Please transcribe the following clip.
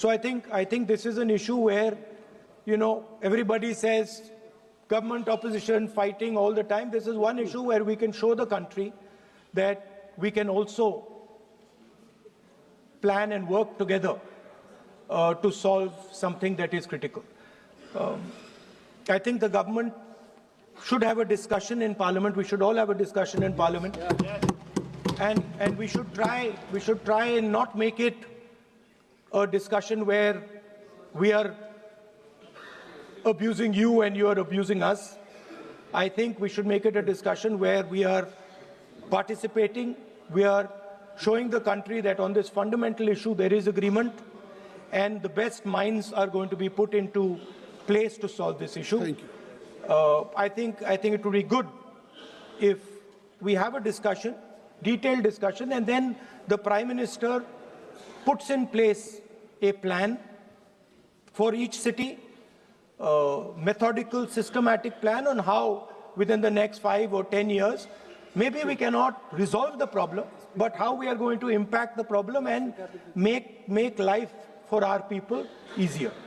So I think this is an issue where, everybody says government, opposition, fighting all the time. This is one issue where we can show the country that we can also plan and work together to solve something that is critical. I think the government should have a discussion in Parliament. We should all have a discussion in Parliament. And we should try and not make it a discussion where we are abusing you and you are abusing us. I think we should make it a discussion where we are participating, we are showing the country that on this fundamental issue there is agreement, and the best minds are going to be put into place to solve this issue. Thank you. I think it would be good if we have a discussion, detailed discussion, and then the Prime Minister puts in place a plan for each city, methodical, systematic plan on how within the next 5 or 10 years, maybe we cannot resolve the problem, but how we are going to impact the problem and make life for our people easier.